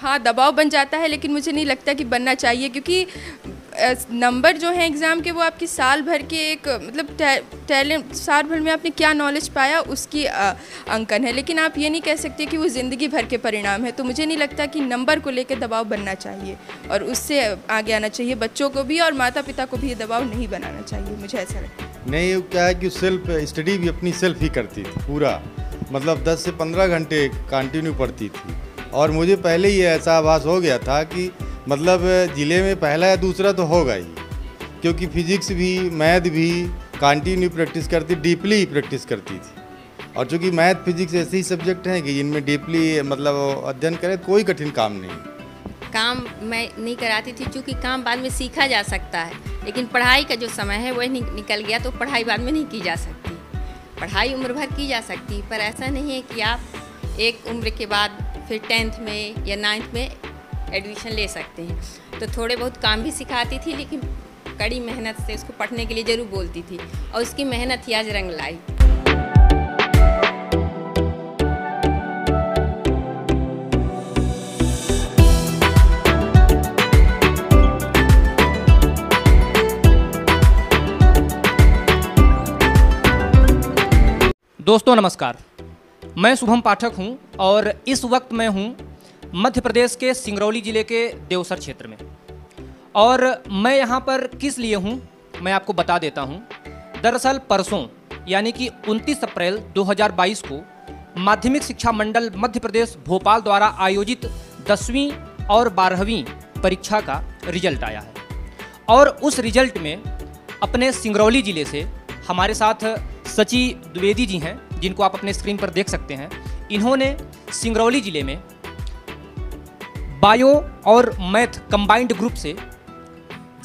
हाँ, दबाव बन जाता है, लेकिन मुझे नहीं लगता कि बनना चाहिए, क्योंकि नंबर जो हैं एग्ज़ाम के वो आपकी साल भर के एक मतलब टैलेंट, साल भर में आपने क्या नॉलेज पाया उसकी अंकन है, लेकिन आप ये नहीं कह सकते कि वो ज़िंदगी भर के परिणाम है। तो मुझे नहीं लगता कि नंबर को लेकर दबाव बनना चाहिए और उससे आगे आना चाहिए। बच्चों को भी और माता पिता को भी ये दबाव नहीं बनाना चाहिए, मुझे ऐसा लगता है। नहीं, क्या है कि सेल्फ स्टडी भी अपनी सेल्फ ही करती थी पूरा, मतलब 10 से 15 घंटे कंटिन्यू पढ़ती थी। और मुझे पहले ही ऐसा आभास हो गया था कि मतलब ज़िले में पहला या दूसरा तो होगा ही, क्योंकि फिजिक्स भी मैथ भी कंटिन्यू प्रैक्टिस करती, डीपली प्रैक्टिस करती थी। और चूँकि मैथ फिजिक्स ऐसे ही सब्जेक्ट हैं कि जिनमें डीपली मतलब अध्ययन करें कोई कठिन काम नहीं। काम मैं नहीं कराती थी, क्योंकि काम बाद में सीखा जा सकता है, लेकिन पढ़ाई का जो समय है वह निकल गया, तो पढ़ाई बाद में नहीं की जा सकती। पढ़ाई उम्र भर की जा सकती, पर ऐसा नहीं है कि आप एक उम्र के बाद फिर 10th में या 9th में एडमिशन ले सकते हैं। तो थोड़े बहुत काम भी सिखाती थी, लेकिन कड़ी मेहनत से उसको पढ़ने के लिए ज़रूर बोलती थी, और उसकी मेहनत ही आज रंग लाई। दोस्तों नमस्कार, मैं शुभम पाठक हूं और इस वक्त मैं हूं मध्य प्रदेश के सिंगरौली ज़िले के देवसर क्षेत्र में। और मैं यहां पर किस लिए हूं मैं आपको बता देता हूं। दरअसल परसों यानी कि 29 अप्रैल 2022 को माध्यमिक शिक्षा मंडल मध्य प्रदेश भोपाल द्वारा आयोजित 10वीं और 12वीं परीक्षा का रिजल्ट आया है। और उस रिजल्ट में अपने सिंगरौली ज़िले से हमारे साथ सची द्विवेदी जी हैं, जिनको आप अपने स्क्रीन पर देख सकते हैं। इन्होंने सिंगरौली ज़िले में बायो और मैथ कंबाइंड ग्रुप से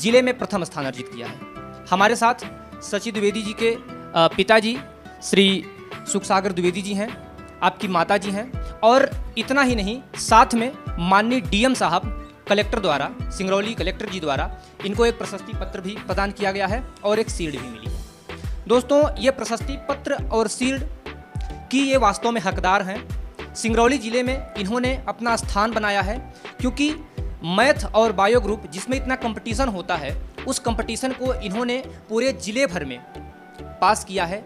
ज़िले में प्रथम स्थान अर्जित किया है। हमारे साथ सची द्विवेदी जी के पिताजी श्री सुखसागर द्विवेदी जी हैं, आपकी माता जी हैं, और इतना ही नहीं, साथ में माननीय डीएम साहब कलेक्टर द्वारा, सिंगरौली कलेक्टर जी द्वारा इनको एक प्रशस्ति पत्र भी प्रदान किया गया है और एक शील्ड भी मिली है। दोस्तों, ये प्रशस्ति पत्र और शील्ड की ये वास्तव में हकदार हैं। सिंगरौली ज़िले में इन्होंने अपना स्थान बनाया है, क्योंकि मैथ और बायो ग्रुप जिसमें इतना कंपटीशन होता है, उस कंपटीशन को इन्होंने पूरे ज़िले भर में पास किया है।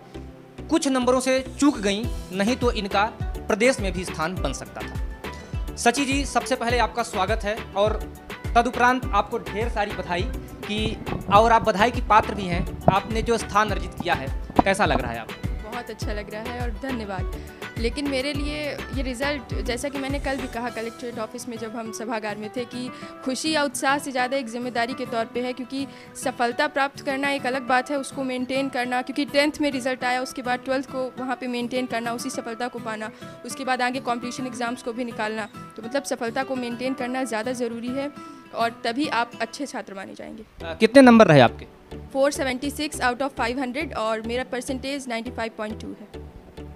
कुछ नंबरों से चूक गई, नहीं तो इनका प्रदेश में भी स्थान बन सकता था। सची जी, सबसे पहले आपका स्वागत है और तदुपरांत आपको ढेर सारी बधाई कि, और आप बधाई की पात्र भी हैं। आपने जो स्थान अर्जित किया है, कैसा लग रहा है आपको? बहुत अच्छा लग रहा है और धन्यवाद। लेकिन मेरे लिए ये रिज़ल्ट, जैसा कि मैंने कल भी कहा कलेक्ट्रेट ऑफिस में जब हम सभागार में थे, कि खुशी या उत्साह से ज़्यादा एक जिम्मेदारी के तौर पे है, क्योंकि सफलता प्राप्त करना एक अलग बात है, उसको मेंटेन करना, क्योंकि 10th में रिज़ल्ट आया, उसके बाद 12th को वहाँ पे मेंटेन करना, उसी सफलता को पाना, उसके बाद आगे कॉम्पिटिशन एग्ज़ाम्स को भी निकालना, तो मतलब सफलता को मेंटेन करना ज़्यादा ज़रूरी है, और तभी आप अच्छे छात्र माने जाएंगे। कितने नंबर रहे आपके? 476 आउट ऑफ 500 और मेरा परसेंटेज 95.2 है।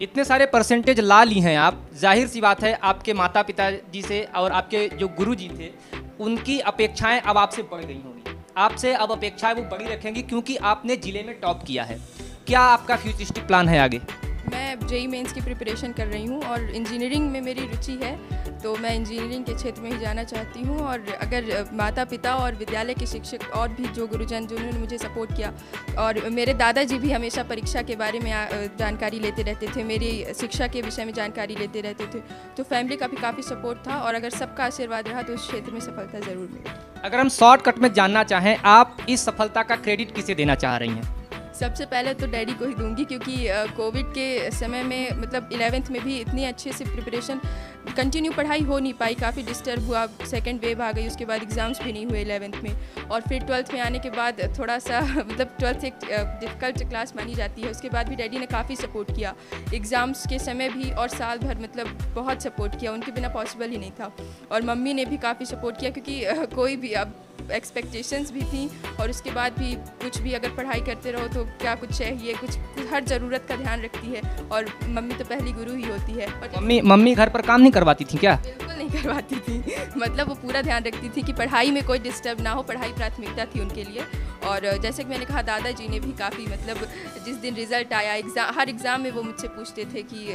इतने सारे परसेंटेज ला ली हैं आप, जाहिर सी बात है आपके माता पिता जी से और आपके जो गुरु जी थे, उनकी अपेक्षाएं अब आपसे बढ़ गई होंगी। आपसे अब अपेक्षाएं वो बड़ी रखेंगी, क्योंकि आपने ज़िले में टॉप किया है। क्या आपका फ्यूचरिस्टिक प्लान है आगे? मैं जेईई मेंस की प्रिपरेशन कर रही हूँ और इंजीनियरिंग में मेरी रुचि है, तो मैं इंजीनियरिंग के क्षेत्र में ही जाना चाहती हूँ। और अगर माता पिता और विद्यालय के शिक्षक और भी जो गुरुजन जिन्होंने मुझे सपोर्ट किया, और मेरे दादाजी भी हमेशा परीक्षा के बारे में जानकारी लेते रहते थे, मेरी शिक्षा के विषय में जानकारी लेते रहते थे, तो फैमिली का भी काफ़ी सपोर्ट था, और अगर सबका आशीर्वाद रहा तो उस क्षेत्र में सफलता ज़रूर मिलेगी। अगर हम शॉर्टकट में जानना चाहें, आप इस सफलता का क्रेडिट किसे देना चाह रही हैं? सबसे पहले तो डैडी को ही दूंगी, क्योंकि कोविड के समय में मतलब 11th में भी इतनी अच्छे से प्रिपरेशन, कंटिन्यू पढ़ाई हो नहीं पाई, काफ़ी डिस्टर्ब हुआ, सेकंड वेव आ गई, उसके बाद एग्ज़ाम्स भी नहीं हुए 11th में, और फिर 12th में आने के बाद थोड़ा सा मतलब 12th एक डिफ़िकल्ट क्लास मानी जाती है, उसके बाद भी डैडी ने काफ़ी सपोर्ट किया एग्ज़ाम्स के समय भी, और साल भर मतलब बहुत सपोर्ट किया, उनके बिना पॉसिबल ही नहीं था। और मम्मी ने भी काफ़ी सपोर्ट किया, क्योंकि कोई भी अब एक्सपेक्टेशंस भी थी, और उसके बाद भी कुछ भी अगर पढ़ाई करते रहो तो क्या कुछ चाहिए, कुछ हर ज़रूरत का ध्यान रखती है, और मम्मी तो पहली गुरु ही होती है। मम्मी घर पर काम नहीं करवाती थी क्या? बिल्कुल नहीं करवाती थी। मतलब वो पूरा ध्यान रखती थी कि पढ़ाई में कोई डिस्टर्ब ना हो, पढ़ाई प्राथमिकता थी उनके लिए। और जैसे कि मैंने कहा, दादाजी ने भी काफ़ी मतलब जिस दिन रिज़ल्ट आया हर एग्ज़ाम में वो मुझसे पूछते थे कि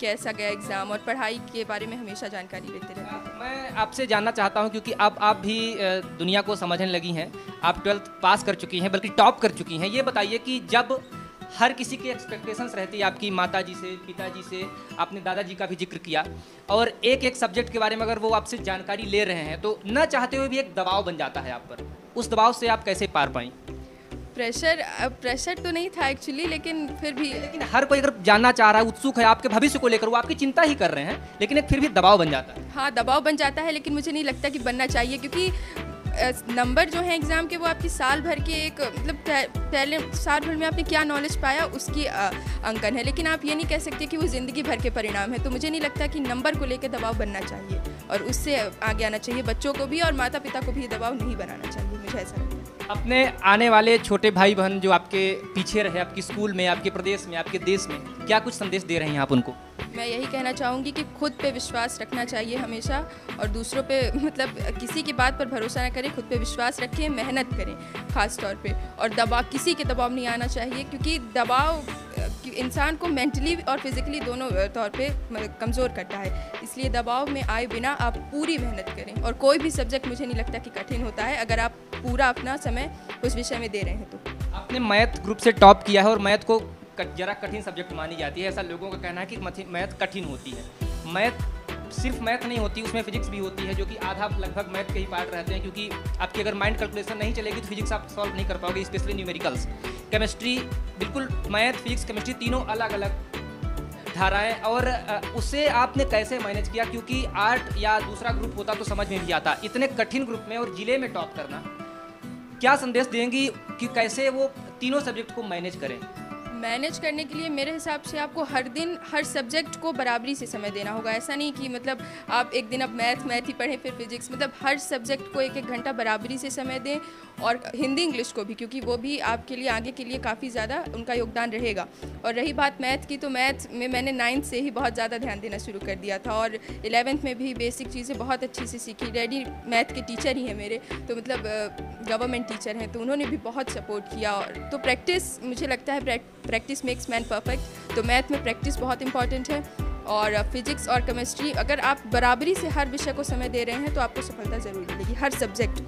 कैसा गया एग्ज़ाम, और पढ़ाई के बारे में हमेशा जानकारी लेते रहते। मैं आपसे जानना चाहता हूं, क्योंकि अब आप भी दुनिया को समझने लगी हैं, आप 12th पास कर चुकी हैं, बल्कि टॉप कर चुकी हैं। ये बताइए कि जब हर किसी की एक्सपेक्टेशंस रहती है आपकी माताजी से, पिताजी से, आपने दादाजी का भी जिक्र किया, और एक एक सब्जेक्ट के बारे में अगर वो आपसे जानकारी ले रहे हैं तो न चाहते हुए भी एक दबाव बन जाता है आप पर। उस दबाव से आप कैसे पार पाई? प्रेशर तो नहीं था एक्चुअली, लेकिन फिर भी हर कोई अगर जानना चाह रहा है, उत्सुक है आपके भविष्य को लेकर, वो आपकी चिंता ही कर रहे हैं, लेकिन एक फिर भी दबाव बन जाता है। हाँ, दबाव बन जाता है, लेकिन मुझे नहीं लगता कि बनना चाहिए, क्योंकि नंबर जो है एग्ज़ाम के वो आपकी साल भर के एक मतलब पहले साल भर में आपने क्या नॉलेज पाया उसकी अंकन है, लेकिन आप ये नहीं कह सकते कि वो ज़िंदगी भर के परिणाम है। तो मुझे नहीं लगता कि नंबर को लेकर दबाव बनना चाहिए, और उससे आगे आना चाहिए। बच्चों को भी और माता पिता को भी ये दबाव नहीं बनाना चाहिए, मुझे ऐसा लगता है। अपने आने वाले छोटे भाई बहन जो आपके पीछे रहे, आपके स्कूल में, आपके प्रदेश में, आपके देश में, क्या कुछ संदेश दे रहे हैं आप उनको? मैं यही कहना चाहूँगी कि खुद पे विश्वास रखना चाहिए हमेशा, और दूसरों पे मतलब किसी की बात पर भरोसा ना करें, खुद पे विश्वास रखें, मेहनत करें खास तौर पे, और दबाव, किसी के दबाव नहीं आना चाहिए, क्योंकि दबाव इंसान को मेंटली और फिजिकली दोनों तौर पे कमज़ोर करता है। इसलिए दबाव में आए बिना आप पूरी मेहनत करें, और कोई भी सब्जेक्ट मुझे नहीं लगता कि कठिन होता है अगर आप पूरा अपना समय उस विषय में दे रहे हैं तो। आपने मैथ ग्रुप से टॉप किया है, और मैथ को जरा कठिन सब्जेक्ट मानी जाती है, ऐसा लोगों का कहना है कि मैथ कठिन होती है। मैथ सिर्फ मैथ नहीं होती, उसमें फिजिक्स भी होती है, जो कि आधा लगभग मैथ के ही पार्ट रहते हैं, क्योंकि आपकी अगर माइंड कैलकुलेशन नहीं चलेगी तो फिजिक्स आप सॉल्व नहीं कर पाओगे, स्पेशली न्यूमेरिकल्स। केमिस्ट्री बिल्कुल, मैथ, फिजिक्स, केमिस्ट्री तीनों अलग अलग धाराएं, और उससे आपने कैसे मैनेज किया? क्योंकि आर्ट या दूसरा ग्रुप होता तो समझ में भी आता, इतने कठिन ग्रुप में और जिले में टॉप करना, क्या संदेश देंगी कि कैसे वो तीनों सब्जेक्ट को मैनेज करें? मैनेज करने के लिए मेरे हिसाब से आपको हर दिन हर सब्जेक्ट को बराबरी से समय देना होगा। ऐसा नहीं कि मतलब आप एक दिन अब मैथ ही पढ़ें, फिर फिजिक्स, मतलब हर सब्जेक्ट को एक घंटा बराबरी से समय दें, और हिंदी इंग्लिश को भी, क्योंकि वो भी आपके लिए आगे के लिए काफ़ी ज़्यादा उनका योगदान रहेगा। और रही बात मैथ की, तो मैथ में मैंने 9th से ही बहुत ज़्यादा ध्यान देना शुरू कर दिया था, और 11th में भी बेसिक चीज़ें बहुत अच्छी से सीखी। डैडी मैथ के टीचर ही हैं मेरे, तो मतलब गवर्नमेंट टीचर हैं, तो उन्होंने भी बहुत सपोर्ट किया। और तो प्रैक्टिस, मुझे लगता है प्रैक्टिस मेक्स मैन परफेक्ट, तो मैथ में प्रैक्टिस बहुत इंपॉर्टेंट है। और फिजिक्स और केमिस्ट्री, अगर आप बराबरी से हर विषय को समय दे रहे हैं तो आपको सफलता ज़रूर मिलेगी हर सब्जेक्ट।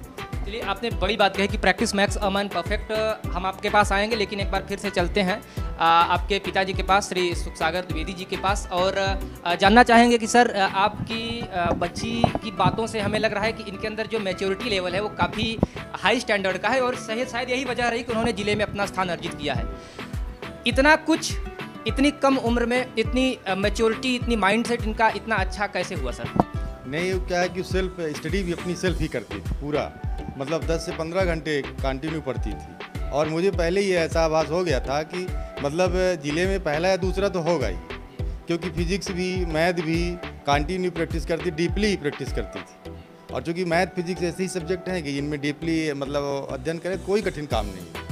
चलिए, आपने बड़ी बात कही कि practice max a man perfect. हम आपके पास आएंगे, लेकिन एक बार फिर से चलते हैं आपके पिताजी के पास, श्री सुखसागर द्विवेदी जी के पास, और जानना चाहेंगे कि सर, आपकी बच्ची की बातों से हमें लग रहा है कि इनके अंदर जो मैच्योरिटी लेवल है वो काफ़ी हाई स्टैंडर्ड का है, और शायद यही वजह रही कि उन्होंने ज़िले में अपना स्थान अर्जित किया है। इतना कुछ इतनी कम उम्र में, इतनी मैच्योरिटी, इतनी माइंडसेट इनका इतना अच्छा कैसे हुआ सर? नहीं, वो क्या है कि सेल्फ स्टडी भी अपनी सेल्फ ही करती थी पूरा, मतलब 10 से 15 घंटे कंटिन्यू पढ़ती थी। और मुझे पहले ही ऐसा आभास हो गया था कि मतलब ज़िले में पहला या दूसरा तो होगा ही, क्योंकि फिजिक्स भी मैथ भी कंटिन्यू प्रैक्टिस करती, डीपली प्रैक्टिस करती थी। और चूँकि मैथ फिजिक्स ऐसे ही सब्जेक्ट हैं कि इनमें डीपली मतलब अध्ययन करें कोई कठिन काम नहीं है,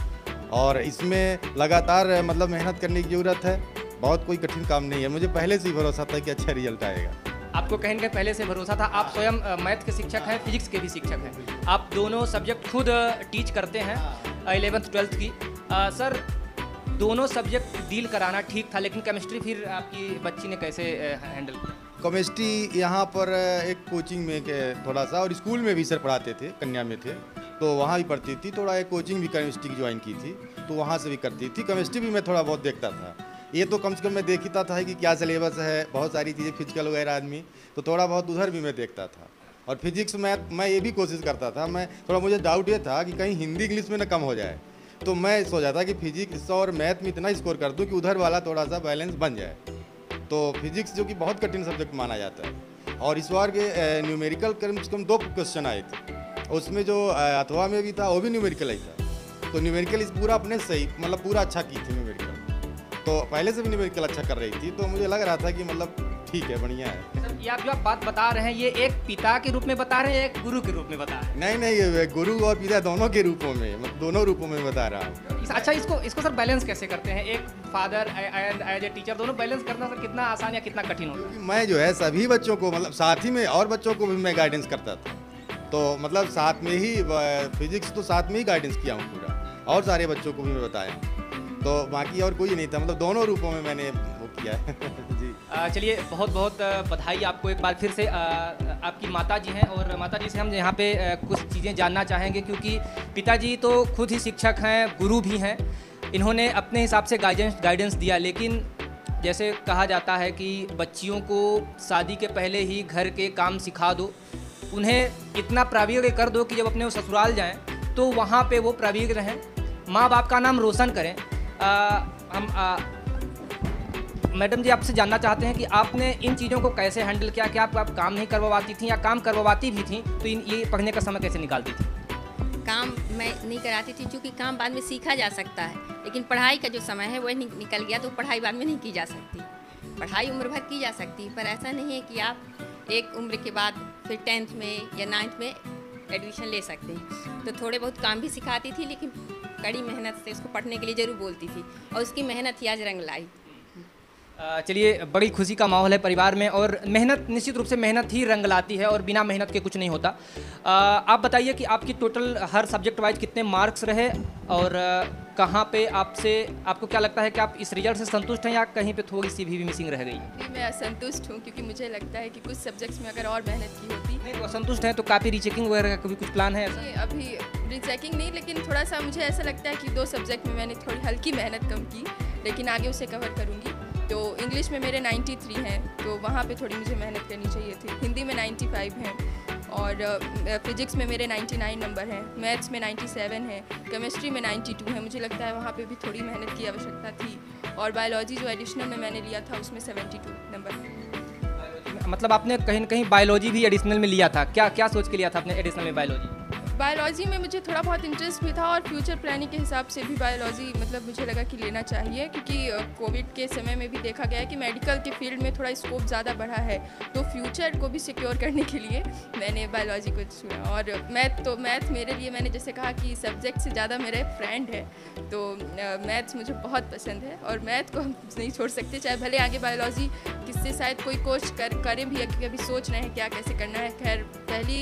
और इसमें लगातार मतलब मेहनत करने की ज़रूरत है, बहुत कोई कठिन काम नहीं है। मुझे पहले से ही भरोसा था कि अच्छा रिजल्ट आएगा। आपको कहीं ना पहले से भरोसा था? आप स्वयं मैथ के शिक्षक हैं, फिजिक्स के भी शिक्षक हैं, आप दोनों सब्जेक्ट खुद टीच करते हैं 11th 12th की। सर, दोनों सब्जेक्ट डील कराना ठीक था, लेकिन केमिस्ट्री फिर आपकी बच्ची ने कैसे हैंडल किया? केमिस्ट्री यहाँ पर एक कोचिंग में थोड़ा सा, और स्कूल में भी सर पढ़ाते थे, कन्या में थे तो वहाँ भी पढ़ती थी, थोड़ा एक कोचिंग भी केमिस्ट्री की ज्वाइन की थी, तो वहाँ से भी करती थी। केमिस्ट्री भी मैं थोड़ा बहुत देखता था, ये तो कम से कम मैं देखता था कि क्या सिलेबस है, बहुत सारी चीज़ें फिजिकल वगैरह आदमी, तो थोड़ा बहुत उधर भी मैं देखता था। और फिजिक्स मैथ मैं ये भी कोशिश करता था, मैं थोड़ा, मुझे डाउट ये था कि कहीं हिंदी इंग्लिश में ना कम हो जाए, तो मैं सोचा था कि फिजिक्स और मैथ में इतना स्कोर कर दूँ कि उधर वाला थोड़ा सा बैलेंस बन जाए। तो फिजिक्स जो कि बहुत कठिन सब्जेक्ट माना जाता है, और इस बार के न्यूमेरिकल कम से कम 2 क्वेश्चन आए थे, उसमें जो अथवा में भी था वो भी न्यूमेरिकल ही था। तो न्यूमेरिकल इस पूरा अपने सही मतलब पूरा अच्छा की थी न्यूमेरिकल, तो पहले से भी न्यूमेरिकल अच्छा कर रही थी, तो मुझे लग रहा था कि मतलब ठीक है, बढ़िया है। सर, ये आप जो आप बात बता रहे हैं, ये एक पिता के रूप में बता रहे हैं, एक गुरु के रूप में बता रहे हैं? नहीं नहीं, ये गुरु और पिता दोनों के रूपों में, मतलब दोनों रूपों में बता रहा हूँ। अच्छा, इसको सर बैलेंस कैसे करते हैं? एक father and as a teacher, दोनों बैलेंस करना सर कितना आसान या कितना कठिन होता है? क्योंकि मैं जो है सभी बच्चों को, मतलब साथ ही में और बच्चों को भी मैं गाइडेंस करता था, तो मतलब साथ में ही फिजिक्स तो साथ में ही गाइडेंस किया हूँ पूरा, और सारे बच्चों को भी मैं बताया, तो बाकी और कोई नहीं था, मतलब दोनों रूपों में मैंने वो किया है। जी चलिए, बहुत बहुत बधाई आपको एक बार फिर से। आपकी माता जी हैं और माता जी से हम यहाँ पे कुछ चीज़ें जानना चाहेंगे, क्योंकि पिताजी तो खुद ही शिक्षक हैं, गुरु भी हैं। इन्होंने अपने हिसाब से गाइडेंस दिया, लेकिन जैसे कहा जाता है कि बच्चियों को शादी के पहले ही घर के काम सिखा दो, उन्हें इतना प्रावीण्य कर दो कि जब अपने वो ससुराल जाएं तो वहाँ पे वो प्रावीण्य रहें, माँ बाप का नाम रोशन करें। मैडम जी, आपसे जानना चाहते हैं कि आपने इन चीज़ों को कैसे हैंडल किया? कि आप काम नहीं करवाती थी या काम करवाती भी थी तो ये पढ़ने का समय कैसे निकालती थी? काम मैं नहीं कराती थी, क्योंकि काम बाद में सीखा जा सकता है, लेकिन पढ़ाई का जो समय है वह निकल गया, तो पढ़ाई बाद में नहीं की जा सकती। पढ़ाई उम्र भर की जा सकती, पर ऐसा नहीं है कि आप एक उम्र के बाद फिर 10th में या 9th में एडमिशन ले सकते हैं। तो थोड़े बहुत काम भी सिखाती थी, लेकिन कड़ी मेहनत से उसको पढ़ने के लिए ज़रूर बोलती थी, और उसकी मेहनत ही आज रंग लाई। चलिए, बड़ी खुशी का माहौल है परिवार में, और मेहनत, निश्चित रूप से मेहनत ही रंग लाती है और बिना मेहनत के कुछ नहीं होता। आप बताइए कि आपकी टोटल हर सब्जेक्ट वाइज कितने मार्क्स रहे, और कहाँ पे आपको क्या लगता है कि आप इस रिजल्ट से संतुष्ट हैं या कहीं पे थोड़ी सी भी मिसिंग रह गई? मैं असंतुष्ट हूँ, क्योंकि मुझे लगता है कि कुछ सब्जेक्ट्स में अगर और मेहनत की होती। नहीं, तो असंतुष्ट हैं तो काफ़ी रीचेकिंग वगैरह का भी कुछ प्लान है? अभी रीचेकिंग नहीं, लेकिन थोड़ा सा मुझे ऐसा लगता है कि 2 सब्जेक्ट में मैंने थोड़ी हल्की मेहनत कम की, लेकिन आगे उसे कवर करूँगी। तो इंग्लिश में मेरे 93 हैं, तो वहाँ पे थोड़ी मुझे मेहनत करनी चाहिए थी। हिंदी में 95 हैं, और फिजिक्स में मेरे 99 नंबर हैं, मैथ्स में 97 हैं, केमिस्ट्री में 92 हैं। मुझे लगता है वहाँ पे भी थोड़ी मेहनत की आवश्यकता थी, और बायोलॉजी जो एडिशनल में मैंने लिया था उसमें 72 नंबर हैं। मतलब आपने कहीं ना कहीं बायोलॉजी भी एडिशनल में लिया था? क्या सोच के लिया था आपने एडिशनल में बायोलॉजी? बायोलॉजी में मुझे थोड़ा बहुत इंटरेस्ट भी था, और फ्यूचर प्लानिंग के हिसाब से भी बायोलॉजी मतलब मुझे लगा कि लेना चाहिए, क्योंकि कोविड के समय में भी देखा गया है कि मेडिकल के फील्ड में थोड़ा स्कोप ज़्यादा बढ़ा है, तो फ्यूचर को भी सिक्योर करने के लिए मैंने बायोलॉजी को चुना। और मैथ मेरे लिए, मैंने जैसे कहा कि सब्जेक्ट से ज़्यादा मेरा फ्रेंड है, तो मैथ्स मुझे बहुत पसंद है, और मैथ को हम नहीं छोड़ सकते, चाहे भले आगे बायोलॉजी किससे शायद कोई कोर्स करें भी, अभी सोच रहे हैं क्या कैसे करना है। खैर, पहली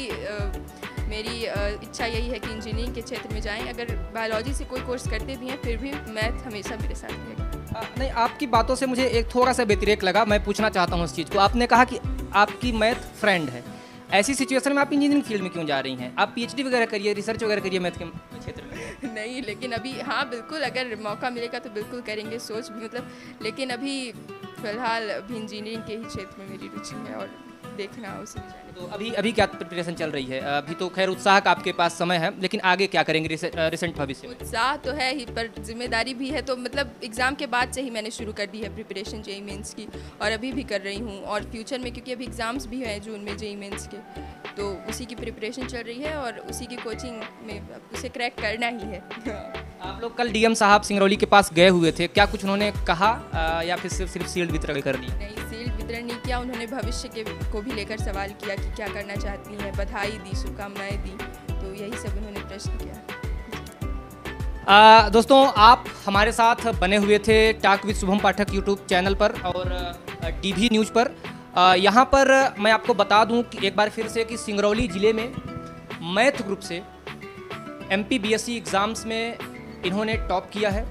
मेरी इच्छा यही है कि इंजीनियरिंग के क्षेत्र में जाएं। अगर बायोलॉजी से कोई कोर्स करते भी हैं, फिर भी मैथ हमेशा मेरे साथ रहेगा। नहीं, आपकी बातों से मुझे एक थोड़ा सा व्यतिरेक लगा, मैं पूछना चाहता हूँ उस चीज़ को। आपने कहा कि आपकी मैथ फ्रेंड है, ऐसी सिचुएशन में आप इंजीनियरिंग फील्ड में क्यों जा रही हैं? आप PhD वगैरह करिए, रिसर्च वगैरह करिए मैथ के क्षेत्र में। नहीं, लेकिन अभी हाँ बिल्कुल, अगर मौका मिलेगा तो बिल्कुल करेंगे, सोच भी मतलब, लेकिन अभी फ़िलहाल अभी इंजीनियरिंग के ही क्षेत्र में मेरी रुचि है, और देखना उसे भी जाने। तो अभी क्या प्रिपरेशन चल रही है? अभी तो खैर उत्साह का आपके पास समय है, लेकिन आगे क्या करेंगे रिसेंट भविष्य में? उत्साह तो है ही, पर जिम्मेदारी भी है, तो मतलब एग्ज़ाम के बाद से ही मैंने शुरू कर दी है प्रिपरेशन JEE मेंस की, और अभी भी कर रही हूँ। और फ्यूचर में, क्योंकि अभी एग्ज़ाम्स भी हैं जून में JEE मेंस के, तो उसी की प्रिपरेशन चल रही है, और उसी की कोचिंग में उसे क्रैक करना ही है। आप लोग कल DM साहब सिंगरौली के पास गए हुए थे, क्या कुछ उन्होंने कहा या फिर सिर्फ शील्ड वितरण कर दी? नहीं, शील्ड वितरण नहीं किया, उन्होंने भविष्य को भी लेकर सवाल किया कि क्या करना चाहती हैं, बधाई दी, शुभकामनाएं दी, तो यही सब उन्होंने प्रश्न किया। दोस्तों, आप हमारे साथ बने हुए थे talk with Shubham Pathak YouTube channel पर और DV न्यूज़ पर। यहाँ पर मैं आपको बता दूं कि एक बार फिर से कि सिंगरौली ज़िले में मैथ ग्रुप से MP BSc एग्ज़ाम्स में इन्होंने टॉप किया है,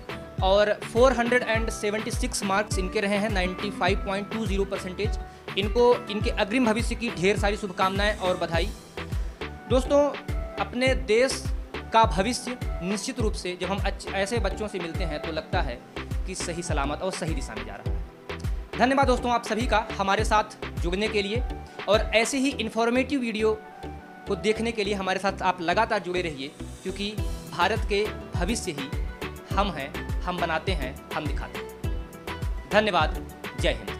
और 476 मार्क्स इनके रहे हैं, 95.20%। इनको इनके अग्रिम भविष्य की ढेर सारी शुभकामनाएं और बधाई। दोस्तों, अपने देश का भविष्य निश्चित रूप से जब हम ऐसे बच्चों से मिलते हैं तो लगता है कि सही सलामत और सही दिशा में जा रहा है। धन्यवाद दोस्तों आप सभी का हमारे साथ जुड़ने के लिए, और ऐसे ही इन्फॉर्मेटिव वीडियो को देखने के लिए हमारे साथ आप लगातार जुड़े रहिए, क्योंकि भारत के भविष्य ही हम हैं, हम बनाते हैं, हम दिखाते हैं। धन्यवाद, जय हिंद।